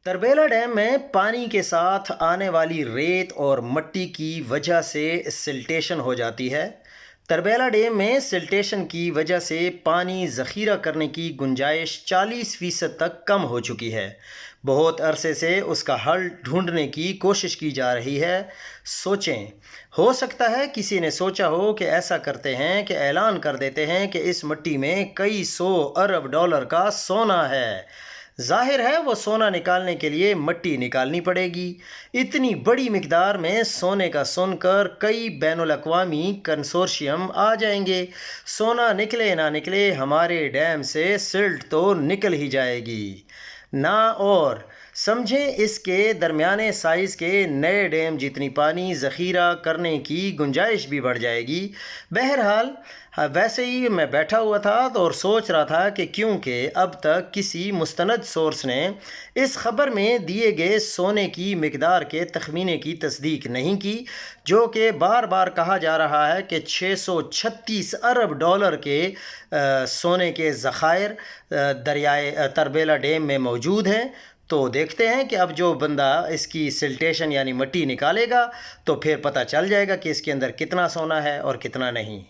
Tarbela dam میں پانی کے ساتھ آنے والی ریت اور مٹی کی وجہ سے سلٹیشن ہو جاتی ہے۔ تربیلا ڈیم میں سلٹیشن کی وجہ سے پانی ذخیرہ کرنے کی گنجائش 40% تک کم ہو چکی ہے۔ بہت عرصے سے اس کا حل ڈھونڈنے کی کوشش کی جا رہی ہے۔ سوچیں، ہو سکتا ہے کسی نے سوچا ہو کہ ایسا کرتے ہیں کہ اعلان کر دیتے ہیں کہ اس مٹی میں کئی 100 ارب ڈالر کا سونا ہے۔ ظاہر ہے وہ سونا نکالنے کے لیے مٹی نکالنی پڑے گی۔ اتنی بڑی مقدار میں سونے کا سن کر کئی بین الاقوامی کنسورشیم آ جائیں گے۔ سونا نکلے نہ نکلے، ہمارے ڈیم سے سلٹ تو نکل ہی جائے گی نہ اور۔ سمجھیں، اس کے درمیانے سائز کے نئے ڈیم جتنی پانی ذخیرہ کرنے کی گنجائش بھی بڑھ جائے گی۔ بہرحال ویسے ہی میں بیٹھا ہوا تھا اور سوچ رہا تھا کہ کیونکہ اب تک کسی مستند سورس نے اس خبر میں دیے گئے سونے کی مقدار کے تخمینے کی تصدیق نہیں کی، جو کہ بار بار کہا جا رہا ہے کہ 636 ارب ڈالر کے سونے کے ذخائر دریائے تربیلا ڈیم میں موجود ہیں۔ تو دیکھتے ہیں کہ اب جو بندہ اس کی سلٹیشن یعنی مٹی نکالے گا تو پھر پتہ چل جائے گا کہ اس کے اندر کتنا سونا ہے اور کتنا نہیں۔